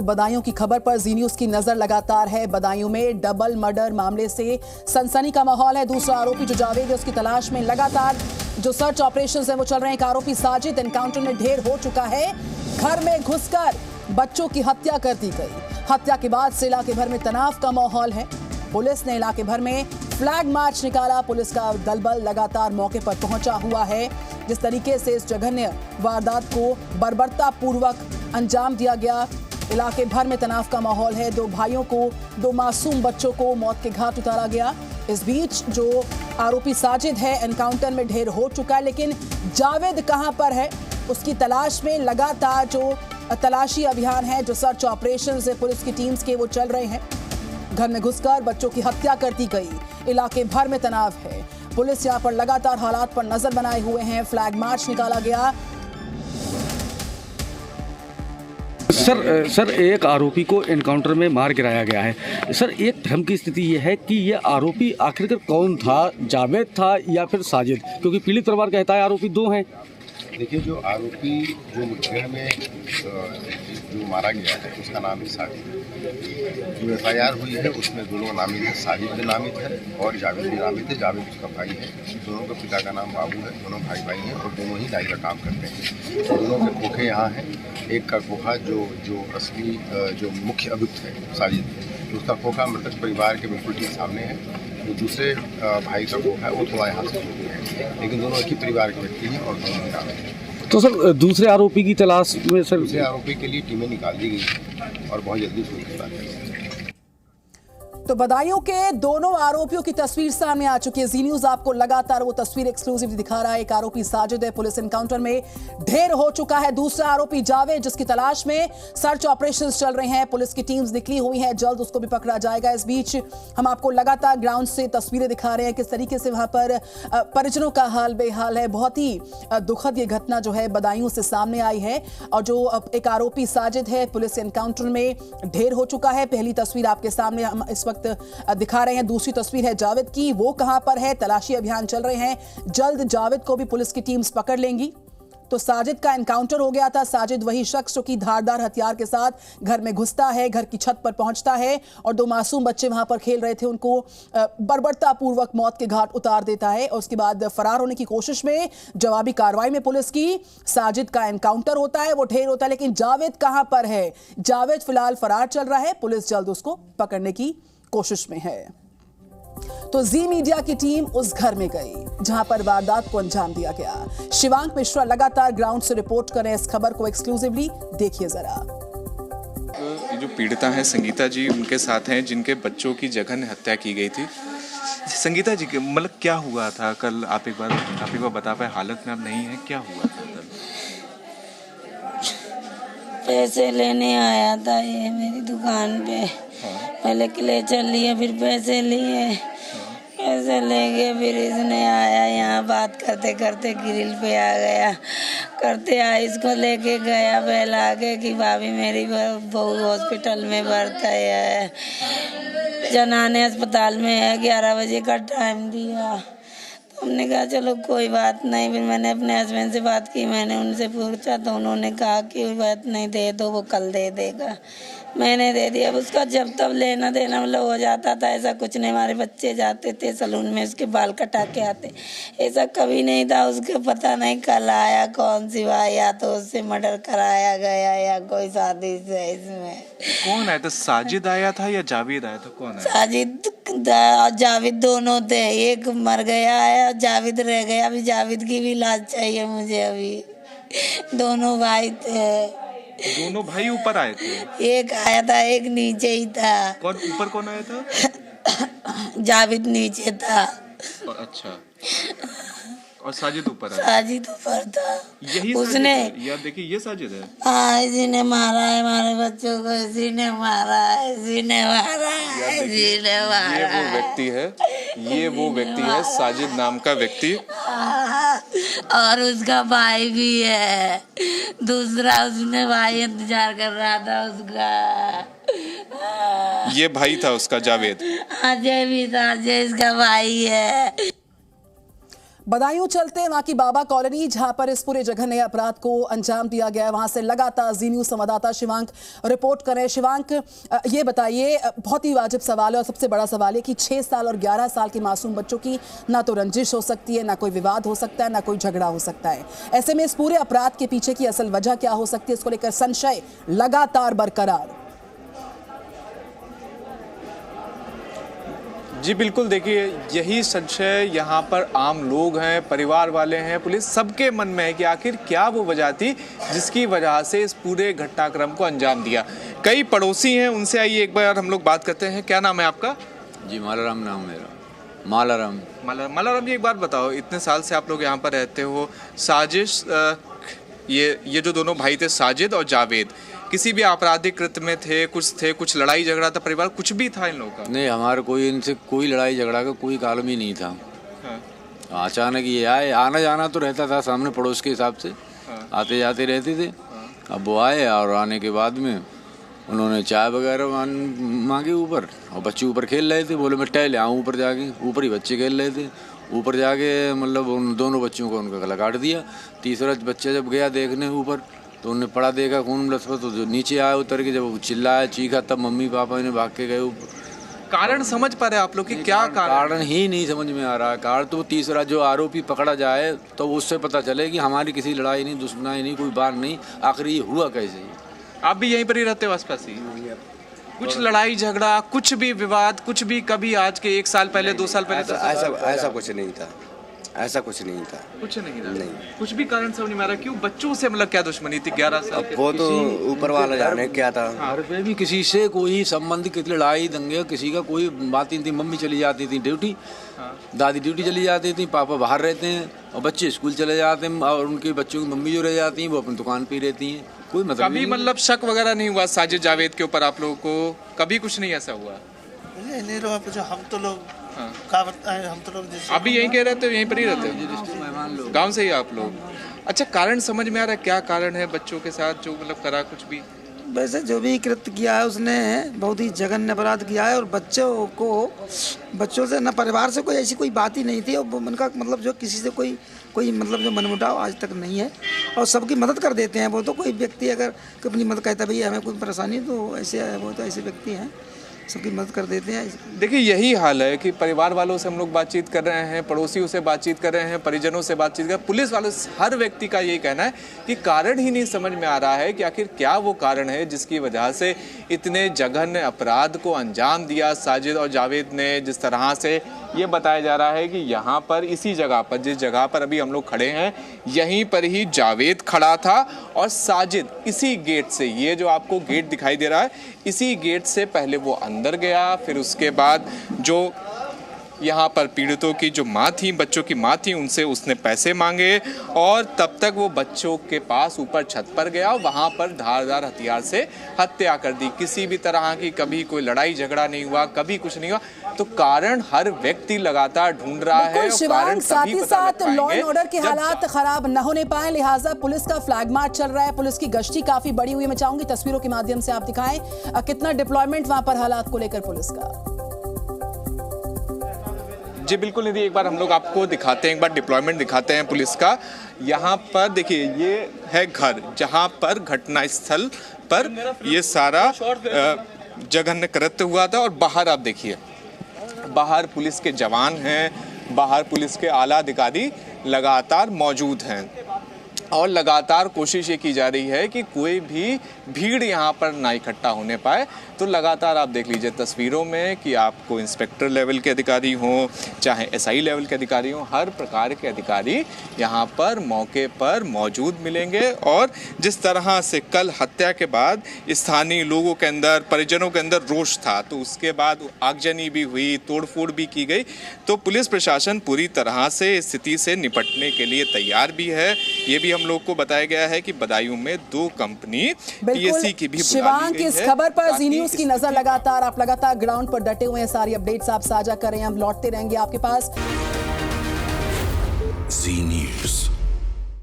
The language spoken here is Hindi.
बदायूं की खबर पर जी न्यूज की नजर लगातार है। बदायूं में डबल मर्डर मामले से सनसनी का माहौल है। दूसरा आरोपी जो जावेद है उसकी तलाश में लगातार जो सर्च ऑपरेशंस हैं वो चल रहे हैं। एक आरोपी साजिद एनकाउंटर में ढेर हो चुका है। घर में घुसकर बच्चों की हत्या कर दी गई। हत्या के बाद से इलाके भर में तनाव का माहौल है। पुलिस ने इलाके भर में फ्लैग मार्च निकाला। पुलिस का दलबल लगातार मौके पर पहुंचा हुआ है। जिस तरीके से इस जघन्य वारदात को बर्बरता पूर्वक अंजाम दिया गया, इलाके भर में तनाव का माहौल है। दो भाइयों को, दो मासूम बच्चों को मौत के घाट उतारा गया। इस बीच जो आरोपी साजिद है एनकाउंटर में ढेर हो चुका है, लेकिन जावेद कहां पर है उसकी तलाश में लगातार जो तलाशी अभियान है, जो सर्च ऑपरेशंस है पुलिस की टीम्स के, वो चल रहे हैं। घर में घुसकर बच्चों की हत्या कर दी गई। इलाके भर में तनाव है। पुलिस यहां पर लगातार हालात पर नजर बनाए हुए हैं। फ्लैग मार्च निकाला गया। सर एक आरोपी को एनकाउंटर में मार गिराया गया है। सर एक भ्रम की स्थिति ये है कि ये आरोपी आखिरकार कौन था, जावेद था या फिर साजिद, क्योंकि पीड़ित परिवार कहता है आरोपी दो हैं। देखिए, जो आरोपी जो मुठभेड़ में जो मारा गया है उसका नाम है साजिद। जो FIR हुई है उसमें दोनों नामित है, साजिद भी नामित है और जावेद भी नामित है। जावेद उसका भाई है। दोनों के पिता का नाम बाबू है। दोनों भाई भाई हैं और दोनों ही डाई का काम करते हैं। दोनों के खोखे यहाँ हैं। एक का खोखा जो असली जो मुख्य अभियुक्त है साजिद, तो उसका खोखा मृतक परिवार के बिल्कुल ठीक सामने है। तो दूसरे भाई का खोखा है वो थोड़ा यहाँ से दूर है, लेकिन दोनों एक ही परिवार के व्यक्ति हैं और दोनों ही नाम है। तो सर दूसरे आरोपी की तलाश में सर दूसरे आरोपी के लिए टीमें निकाल दी गई हैं और बहुत जल्दी उसको गिरफ्तार किया जाएगा। तो बदायूं के दोनों आरोपियों की तस्वीर सामने आ चुकी है। जी न्यूज आपको लगातार वो तस्वीर एक्सक्लूसिव दिखा रहा है। एक आरोपी साजिद है, पुलिस एनकाउंटर में ढेर हो चुका है। दूसरा आरोपी जावेद, जिसकी तलाश में सर्च ऑपरेशंस चल रहे हैं। पुलिस की टीम्स निकली हुई हैं, जल्द उसको भी पकड़ा जाएगा। इस बीच हम आपको लगातार ग्राउंड से तस्वीरें दिखा रहे हैं किस तरीके से वहां पर परिजनों का हाल बेहाल है। बहुत ही दुखद ये घटना जो है बदायूं से सामने आई है। और जो एक आरोपी साजिद है पुलिस एनकाउंटर में ढेर हो चुका है। पहली तस्वीर आपके सामने हम इस वक्त दिखा रहे हैं। दूसरी तस्वीर है जावेद की, वो कहां पर है, तलाशी अभियान चल रहे हैं। जल्द जावेद को भी पुलिस की टीम्स पकड़ लेंगी। तो साजिद का एनकाउंटर हो गया था। साजिद वही शख्स जो कि धारदार हथियार के साथ घर में घुसता है, घर की छत पर पहुंचता है और दो मासूम बच्चे वहां पर खेल रहे थे उनको बर्बरता पूर्वक मौत के घाट उतार देता है। और उसके बाद फरार होने की कोशिश में जवाबी कार्रवाई में पुलिस की साजिद का एनकाउंटर होता है, वो ढेर होता है। लेकिन जावेद कहां पर है? जावेद फिलहाल फरार चल रहा है। पुलिस जल्द उसको पकड़ने की कोशिश में है। तो जी मीडिया की टीम उस घर में गई जहां पर वारदात को अंजाम दिया गया। शिवांक मिश्रा लगातार ग्राउंड से रिपोर्ट कर रहे हैं इस खबर को एक्सक्लूसिवली। देखिए जरा। जो पीड़िता हैं संगीता जी उनके साथ हैं, जिनके बच्चों की जघन्य हत्या की गई थी। संगीता जी मतलब क्या हुआ था कल? आप एक बार बता पाए? हालत में आप नहीं है, क्या हुआ था कल? पैसे लेने आया था ये मेरी दुकान पे। पहले क्लेचर लिए, फिर पैसे लिए। पैसे लेके फिर इसने आया यहाँ, बात करते करते ग्रिल पे आ गया। करते आए, इसको लेके गया बहला के कि भाभी मेरी बहू हॉस्पिटल में भर्ती है, जनाने अस्पताल में है। 11 बजे का टाइम दिया। तो हमने कहा चलो कोई बात नहीं। फिर मैंने अपने हस्बैंड से बात की, मैंने उनसे पूछा तो उन्होंने कहा कि कोई बात नहीं, दे दो, वो कल दे देगा। मैंने दे दिया। अब उसका जब तब लेना देना मतलब हो जाता था। ऐसा कुछ नहीं। हमारे बच्चे जाते थे सलून में, उसके बाल कटा के आते। ऐसा कभी नहीं था। उसके पता नहीं कल आया कौन सी बात, या तो उससे मर्डर कराया गया या कोई शादी से। इसमें कौन आया था? साजिद आया था या जावेद आया था? कौन आया? साजिद और जावेद दोनों थे। एक मर गया है और जावेद रह गया। अभी जावेद की भी इलाज चाहिए मुझे। अभी दोनों भाई थे। दोनों भाई ऊपर आए थे? एक आया था, एक नीचे ही था। कौन ऊपर, कौन आया था? जावेद नीचे था। अच्छा, और साजिद ऊपर आया? साजिद ऊपर था। यही उसने, यार देखिए ये साजिद है। हाँ, इसी ने मारा है हमारे बच्चों को। इसी ने मारा है, इसी ने मारा है, इसी ने मारा है। ये वो व्यक्ति है, ये वो व्यक्ति है साजिद नाम का व्यक्ति। और उसका भाई भी है दूसरा। उसने भाई इंतजार कर रहा था उसका। ये भाई था उसका, जावेद। अजय भी था। अजय इसका भाई है। बदायूं चलते हैं वहां की बाबा कॉलोनी, जहां पर इस पूरे जघन्य अपराध को अंजाम दिया गया है। वहां से लगातार जी न्यूज संवाददाता शिवांक रिपोर्ट कर रहे हैं। शिवांक, ये बताइए, बहुत ही वाजिब सवाल है और सबसे बड़ा सवाल है कि 6 साल और 11 साल के मासूम बच्चों की ना तो रंजिश हो सकती है, ना कोई विवाद हो सकता है, ना कोई झगड़ा हो सकता है। ऐसे में इस पूरे अपराध के पीछे की असल वजह क्या हो सकती है, इसको लेकर संशय लगातार बरकरार। जी बिल्कुल, देखिए यही संशय यहाँ पर आम लोग हैं, परिवार वाले हैं, पुलिस सबके मन में है कि आखिर क्या वो वजह थी जिसकी वजह से इस पूरे घटनाक्रम को अंजाम दिया। कई पड़ोसी हैं, उनसे आइए एक बार हम लोग बात करते हैं। क्या नाम है आपका? जी मालाराम नाम मेरा। मालाराम। मालाराम जी, एक बात बताओ, इतने साल से आप लोग यहाँ पर रहते हो, साजिश ये जो दोनों भाई थे साजिद और जावेद, किसी भी आपराधिक कृत्य में थे, कुछ लड़ाई झगड़ा था परिवार, कुछ भी था इन लोगों का? नहीं, हमारा कोई इनसे कोई लड़ाई झगड़ा का कोई कालम ही नहीं था। हाँ। अचानक ये आए, आना जाना तो रहता था सामने पड़ोस के हिसाब से। हाँ। आते जाते रहते थे। हाँ। अब वो आए और आने के बाद में उन्होंने चाय वगैरह मांगी ऊपर, और बच्चे ऊपर खेल रहे थे। बोले मैं टहल आऊँ ऊपर जाके, ऊपर ही बच्चे खेल रहे थे। ऊपर जाके मतलब उन दोनों बच्चों को उनका गला काट दिया। तीसरा बच्चा जब गया देखने ऊपर तो उन्हें पड़ा देखा खून लथपथ, तो जो नीचे आया उतर के जब चिल्लाया चीखा तब मम्मी पापा ने भाग के गए ऊपर। कारण समझ पा रहे आप लोग कि क्या कारण ही नहीं समझ में आ रहा है। कारण तो तीसरा जो आरोपी पकड़ा जाए तो उससे पता चले कि हमारी किसी लड़ाई नहीं, दुश्मनाई नहीं, कोई बात नहीं, आखिर ये हुआ कैसे। आप भी यहीं पर ही रहते हो आसपास ही? कुछ लड़ाई झगड़ा, कुछ भी विवाद, कुछ भी कभी आज के 1 साल पहले 2 साल पहले ऐसा कुछ नहीं था। ऐसा कुछ नहीं था। कुछ नहीं था? नहीं। कुछ भी कारण समझ में आ रहा? क्यों बच्चों से मतलब क्या दुश्मनी थी 11 साल के? वो तो ऊपर वाला जाने क्या था। घर पे भी किसी से कोई संबंध की लड़ाई दंगे किसी का कोई बात नहीं थी। मम्मी चली जाती थी ड्यूटी, दादी ड्यूटी चली जाती थी, पापा बाहर रहते हैं और बच्चे स्कूल चले जाते हैं, और उनके बच्चों की मम्मी जो रह जाती हैं वो अपनी दुकान पे रहती हैं। कोई मतलब कभी मतलब शक वगैरह नहीं हुआ साजिद जावेद के ऊपर आप लोगों को? कभी कुछ नहीं ऐसा हुआ? नहीं जो हम तो लोग हम तो लोग अभी यहीं के रहते हो, यहीं पर ही रहते हो, गांव से ही आप लोग? अच्छा, कारण समझ में आ रहा है क्या कारण है बच्चों के साथ जो मतलब करा? कुछ भी वैसे जो भी कृत्य किया है उसने बहुत ही जघन्य अपराध किया है, और बच्चों से न परिवार से कोई ऐसी कोई बात ही नहीं थी, और उनका मतलब जो किसी से कोई मतलब जो मनमुटाव आज तक नहीं है, और सबकी मदद कर देते हैं। वो तो कोई व्यक्ति अगर अपनी मदद कहता है भैया हमें कोई परेशानी, तो ऐसे वो तो ऐसे व्यक्ति हैं, सबकी मदद कर देते हैं। देखिए यही हाल है कि परिवार वालों से हम लोग बातचीत कर रहे हैं, पड़ोसियों से बातचीत कर रहे हैं, परिजनों से बातचीत कर रहे हैं, पुलिस वालों से, हर व्यक्ति का यही कहना है कि कारण ही नहीं समझ में आ रहा है कि आखिर क्या वो कारण है जिसकी वजह से इतने जघन्य अपराध को अंजाम दिया साजिद और जावेद ने। जिस तरह से ये बताया जा रहा है कि यहाँ पर इसी जगह पर, जिस जगह पर अभी हम लोग खड़े हैं, यहीं पर ही जावेद खड़ा था और साजिद इसी गेट से, ये जो आपको गेट दिखाई दे रहा है, इसी गेट से पहले वो अंदर गया। फिर उसके बाद जो यहाँ पर पीड़ितों की जो माँ थी, बच्चों की माँ थी, उनसे उसने पैसे मांगे, और तब तक वो बच्चों के पास ऊपर छत पर गया, वहाँ पर धारदार हथियार से हत्या कर दी। किसी भी तरह की कभी कोई लड़ाई झगड़ा नहीं हुआ, कभी कुछ नहीं हुआ। तो कारण हर व्यक्ति लगातार ढूंढ रहा है, और कारण साथ ही साथ लॉ एंड ऑर्डर के हालात खराब न होने पाए, लिहाजा पुलिस का फ्लैग मार्च चल रहा है, पुलिस की गश्ती काफी बड़ी हुई है। मैं चाहूंगी तस्वीरों के माध्यम से आप दिखाएं कितना डिप्लॉयमेंट वहां पर हालात को लेकर पुलिस का। जी बिल्कुल निधि, एक बार हम लोग आपको दिखाते हैं, एक बार डिप्लॉयमेंट दिखाते हैं पुलिस का। यहाँ पर देखिए ये है घर, जहाँ पर घटना स्थल पर ये सारा जघन्य कृत्य हुआ था, और बाहर आप देखिए, बाहर पुलिस के जवान हैं, बाहर पुलिस के आला अधिकारी लगातार मौजूद हैं, और लगातार कोशिश ये की जा रही है कि कोई भी भीड़ यहाँ पर ना इकट्ठा होने पाए। तो लगातार आप देख लीजिए तस्वीरों में कि आपको इंस्पेक्टर लेवल के अधिकारी हों, चाहे एसआई लेवल के अधिकारी हों, हर प्रकार के अधिकारी यहाँ पर मौके पर मौजूद मिलेंगे। और जिस तरह से कल हत्या के बाद स्थानीय लोगों के अंदर, परिजनों के अंदर रोष था, तो उसके बाद आगजनी भी हुई, तोड़फोड़ भी की गई। तो पुलिस प्रशासन पूरी तरह से स्थिति से निपटने के लिए तैयार भी है। ये भी हम लोग को बताया गया है कि बदायूं में 2 कंपनी पीएससी की भी शिवांग की इस खबर पर जी न्यूज की नजर लगातार, आप लगातार ग्राउंड पर डटे हुए हैं, सारी अपडेट्स आप साझा कर रहे हैं, हम लौटते रहेंगे आपके पास। जी न्यूज।